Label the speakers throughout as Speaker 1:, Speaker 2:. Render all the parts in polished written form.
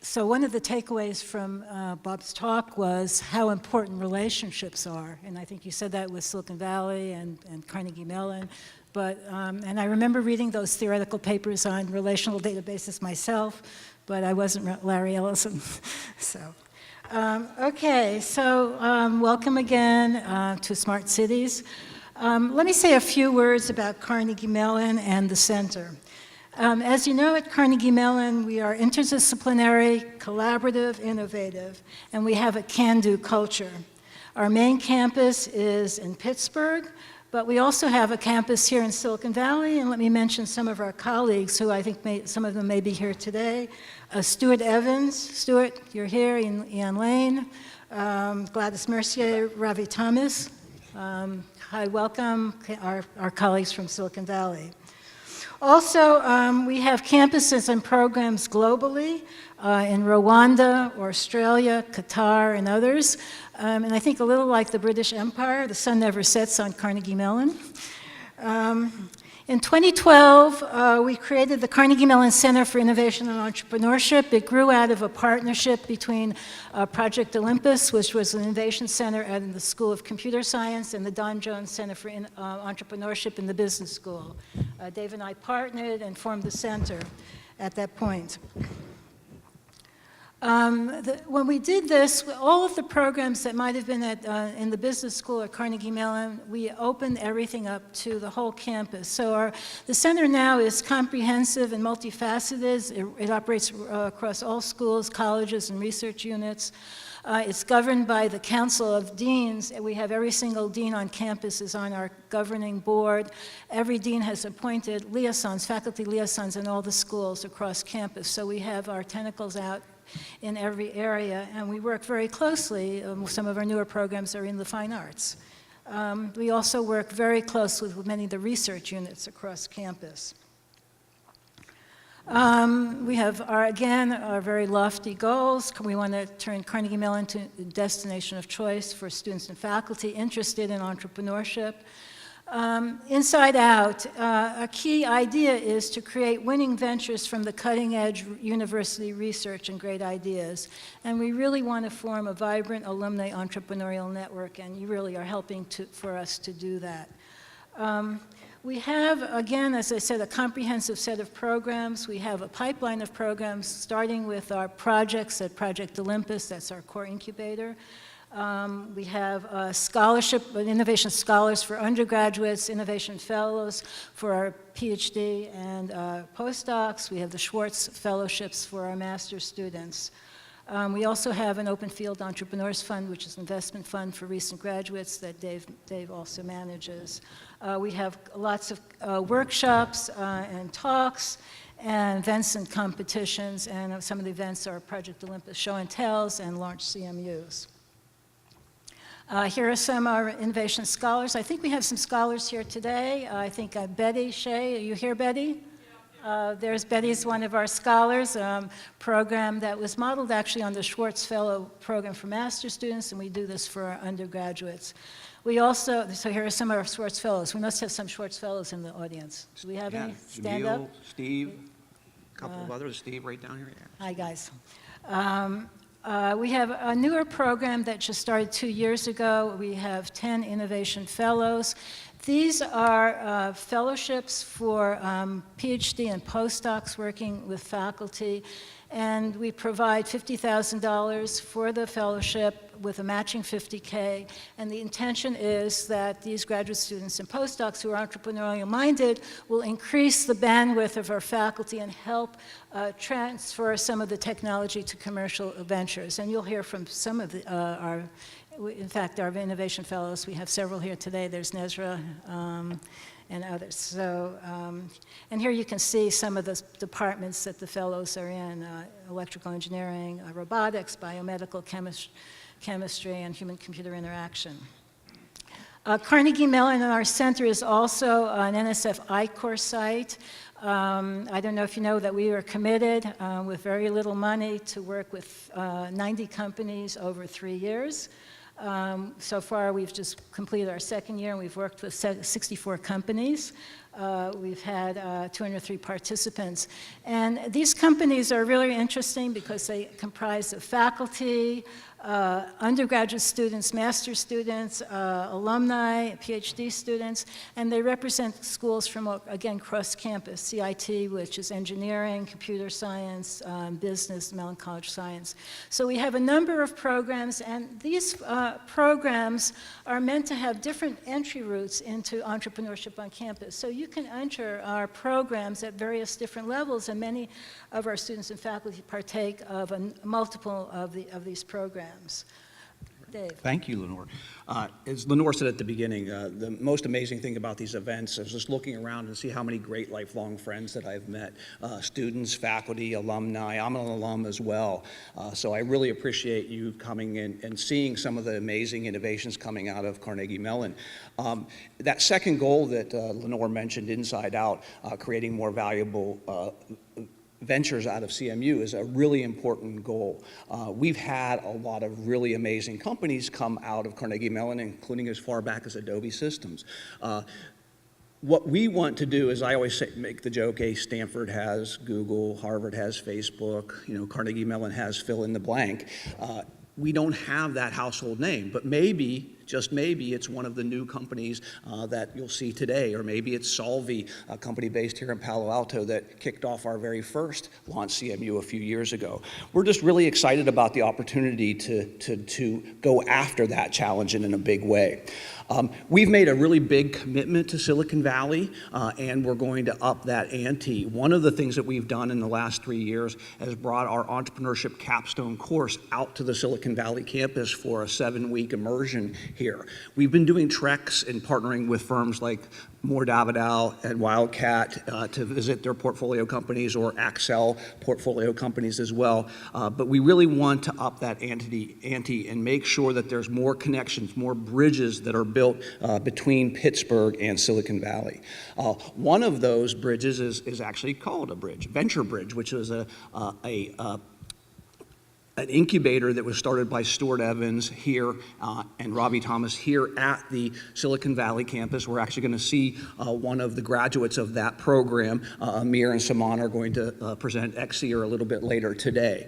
Speaker 1: So one of the takeaways from Bob's talk was how important relationships are. And I think you said that with Silicon Valley and Carnegie Mellon. But, and I remember reading those theoretical papers on relational databases myself, but I wasn't Larry Ellison. So, okay, so welcome again to Smart Cities. Let me say a few words about Carnegie Mellon and the center. As you know, at Carnegie Mellon, we are interdisciplinary, collaborative, innovative, and we have a can-do culture. Our main campus is in Pittsburgh, but we also have a campus here in Silicon Valley, and let me mention some of our colleagues who I think some of them may be here today. Stuart Evans. Stuart, you're here. Ian Lane. Gladys Mercier, Ravi Thomas. Hi, welcome, our colleagues from Silicon Valley. Also, we have campuses and programs globally in Rwanda, Australia, Qatar, and others. And I think a little like the British Empire, the sun never sets on Carnegie Mellon. In 2012, we created the Carnegie Mellon Center for Innovation and Entrepreneurship. It grew out of a partnership between Project Olympus, which was an innovation center at the School of Computer Science, and the Don Jones Center for Entrepreneurship in the Business School. Dave and I partnered and formed the center at that point. When we did this, all of the programs that might have been in the business school at Carnegie Mellon, we opened everything up to the whole campus. So the center now is comprehensive and multifaceted. It operates across all schools, colleges, and research units. It's governed by the Council of Deans. We have every single dean on campus is on our governing board. Every dean has appointed liaisons, faculty liaisons in all the schools across campus. So we have our tentacles out in every area, and we work very closely. Some of our newer programs are in the fine arts. We also work very closely with many of the research units across campus. We have, our very lofty goals. We want to turn Carnegie Mellon into a destination of choice for students and faculty interested in entrepreneurship. Inside Out, a key idea is to create winning ventures from the cutting-edge university research and great ideas. And we really want to form a vibrant alumni entrepreneurial network, and you really are helping for us to do that. We have, again, as I said, a comprehensive set of programs. We have a pipeline of programs, starting with our projects at Project Olympus. That's our core incubator. We have a scholarship, innovation scholars for undergraduates, innovation fellows for our PhD and postdocs. We have the Schwartz Fellowships for our master's students. We also have an Open Field Entrepreneurs Fund, which is an investment fund for recent graduates that Dave also manages. We have lots of workshops and talks and events and competitions, and some of the events are Project Olympus Show and Tells and Launch CMUs. Here are some of our innovation scholars. I think we have some scholars here today. I think Betty Shea, are you here, Betty? There's Betty's one of our scholars, program that was modeled actually on the Schwartz Fellow program for master's students, and we do this for our undergraduates. We also, so here are some of our Schwartz Fellows. We must have some Schwartz Fellows in the audience. Do we have any? Stand up.
Speaker 2: Steve, a couple of others. Steve right down here. Yeah.
Speaker 1: Hi, guys. We have a newer program that just started 2 years ago. We have 10 innovation fellows. These are fellowships for PhD and postdocs working with faculty, and we provide $50,000 for the fellowship with a matching $50K, and the intention is that these graduate students and postdocs who are entrepreneurial minded will increase the bandwidth of our faculty and help transfer some of the technology to commercial ventures. And you'll hear from some of in fact, our innovation fellows. We have several here today. There's Nezra and others. So, and here you can see some of the departments that the fellows are in: electrical engineering, robotics, biomedical chemistry, and human-computer interaction. Carnegie Mellon in our center is also an NSF I-Corps site. I don't know if you know that we are committed with very little money to work with 90 companies over 3 years. So far, we've just completed our second year, and we've worked with 64 companies. We've had 203 participants. And these companies are really interesting because they comprise of faculty, undergraduate students, master's students, alumni, PhD students, and they represent schools from, again, cross-campus, CIT, which is engineering, computer science, business, Mellon College Science. So we have a number of programs, and these programs are meant to have different entry routes into entrepreneurship on campus. So you can enter our programs at various different levels, and many of our students and faculty partake of multiple of these programs. Dave.
Speaker 2: Thank you, Lenore. As Lenore said at the beginning, the most amazing thing about these events is just looking around and see how many great lifelong friends that I've met, students, faculty, alumni. I'm an alum as well. So I really appreciate you coming in and seeing some of the amazing innovations coming out of Carnegie Mellon. That second goal that Lenore mentioned, Inside Out, creating more valuable ventures out of CMU is a really important goal. We've had a lot of really amazing companies come out of Carnegie Mellon, including as far back as Adobe Systems. What we want to do is, I always say, make the joke, Stanford has Google, Harvard has Facebook, Carnegie Mellon has fill in the blank. We don't have that household name, but maybe, just maybe, it's one of the new companies that you'll see today, or maybe it's Solvay, a company based here in Palo Alto that kicked off our very first Launch CMU a few years ago. We're just really excited about the opportunity to go after that challenge in a big way. We've made a really big commitment to Silicon Valley, and we're going to up that ante. One of the things that we've done in the last 3 years has brought our entrepreneurship capstone course out to the Silicon Valley campus for a 7-week immersion here. We've been doing treks and partnering with firms like Moore Davidow and Wildcat to visit their portfolio companies, or Accel portfolio companies as well. But we really want to up that ante and make sure that there's more connections, more bridges that are built between Pittsburgh and Silicon Valley. One of those bridges is actually called a bridge, Venture Bridge, which is an incubator that was started by Stuart Evans here and Robbie Thomas here at the Silicon Valley campus. We're actually going to see one of the graduates of that program. Amir and Saman are going to present Exeer a little bit later today.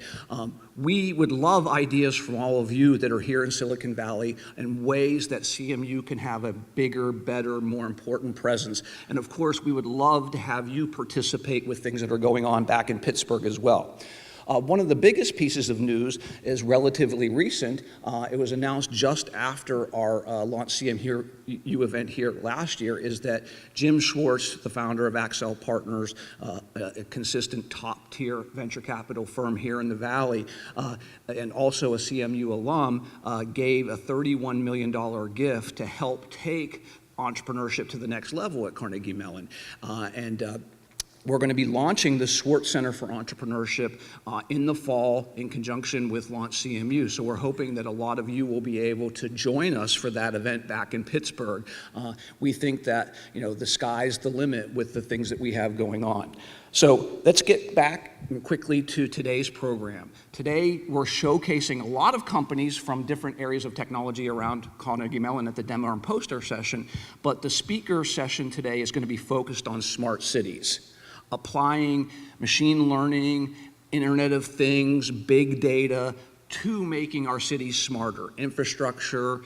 Speaker 2: We would love ideas from all of you that are here in Silicon Valley and ways that CMU can have a bigger, better, more important presence. And of course, we would love to have you participate with things that are going on back in Pittsburgh as well. One of the biggest pieces of news is relatively recent. It was announced just after our Launch CMU event here last year, is that Jim Schwartz, the founder of Accel Partners, a consistent top-tier venture capital firm here in the Valley, and also a CMU alum, gave a $31 million gift to help take entrepreneurship to the next level at Carnegie Mellon. We're going to be launching the Schwartz Center for Entrepreneurship in the fall in conjunction with Launch CMU. So we're hoping that a lot of you will be able to join us for that event back in Pittsburgh. We think that the sky's the limit with the things that we have going on. So let's get back quickly to today's program. Today, we're showcasing a lot of companies from different areas of technology around Carnegie Mellon at the demo and poster session, but the speaker session today is going to be focused on smart cities, applying machine learning, Internet of Things, big data to making our cities smarter. Infrastructure,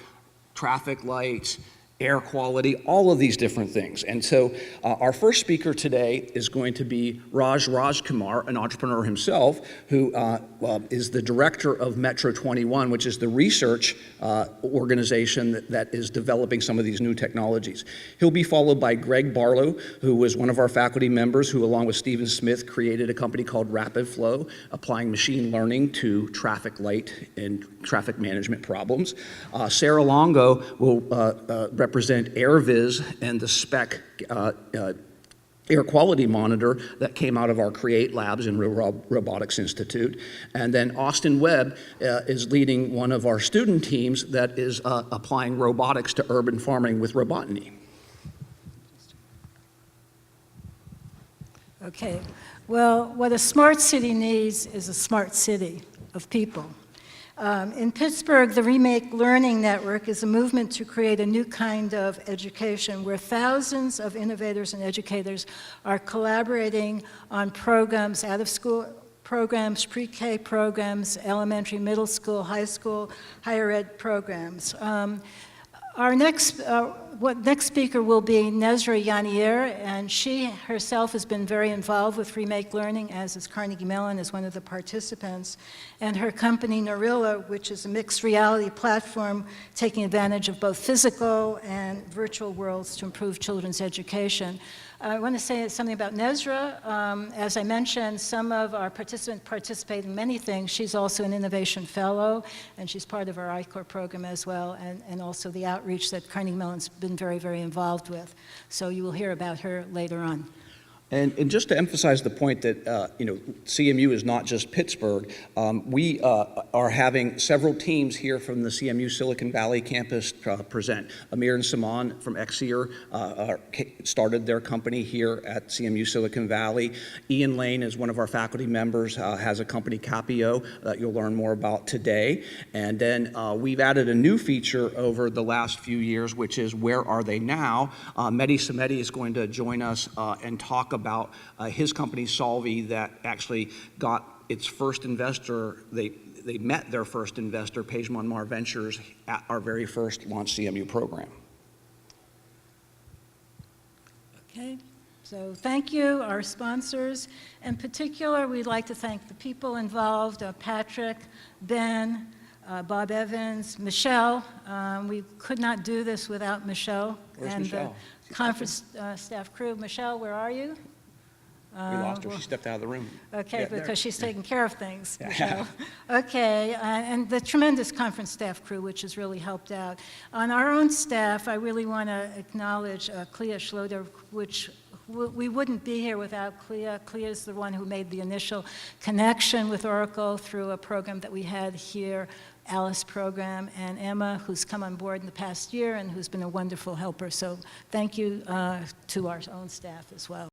Speaker 2: traffic lights, air quality, all of these different things. And so our first speaker today is going to be Raj Rajkumar, an entrepreneur himself, who is the director of Metro 21, which is the research organization that is developing some of these new technologies. He'll be followed by Greg Barlow, who was one of our faculty members who, along with Stephen Smith, created a company called Rapid Flow, applying machine learning to traffic light and traffic management problems. Sarah Longo will represent AirViz and the SPEC air quality monitor that came out of our CREATE labs in Real Robotics Institute. And then Austin Webb is leading one of our student teams that is applying robotics to urban farming with Robotany.
Speaker 1: Okay, well, what a smart city needs is a smart city of people. In Pittsburgh, the Remake Learning Network is a movement to create a new kind of education where thousands of innovators and educators are collaborating on programs, out-of-school programs, pre-K programs, elementary, middle school, high school, higher ed programs. Our next speaker will be Nezra Yanier, and she herself has been very involved with Remake Learning, as is Carnegie Mellon, as one of the participants. And her company, Narilla, which is a mixed reality platform taking advantage of both physical and virtual worlds to improve children's education. I want to say something about Nezra. As I mentioned, some of our participants participate in many things. She's also an Innovation Fellow, and she's part of our I-Corps program as well, and also the outreach that Carnegie Mellon's been very, very involved with. So you will hear about her later on.
Speaker 2: And just to emphasize the point that, CMU is not just Pittsburgh, we are having several teams here from the CMU Silicon Valley campus present. Amir and Saman from Exeter started their company here at CMU Silicon Valley. Ian Lane is one of our faculty members, has a company, Capio, that you'll learn more about today. And then we've added a new feature over the last few years, which is Where Are They Now? Mehdi Samedi is going to join us and talk about his company, Solvi, that actually got its first investor. They met their first investor, Pejman Mar Ventures, at our very first Launch CMU program.
Speaker 1: Okay, so thank you, our sponsors. In particular, we'd like to thank the people involved, Patrick, Ben, Bob Evans, Michelle. We could not do this without Michelle.
Speaker 2: Where's
Speaker 1: and
Speaker 2: Michelle?
Speaker 1: the conference staff crew. Michelle, where are you?
Speaker 2: We lost her. She stepped out of the room.
Speaker 1: Okay,
Speaker 2: Yeah,
Speaker 1: because
Speaker 2: there.
Speaker 1: she's taking care of things,
Speaker 2: Yeah.
Speaker 1: Michelle. Okay, and the tremendous conference staff crew, which has really helped out. On our own staff, I really want to acknowledge Clea Schloder, which we wouldn't be here without Clea. Clea is the one who made the initial connection with Oracle through a program that we had here, Alice program, and Emma, who's come on board in the past year and who's been a wonderful helper. So thank you to our own staff as well.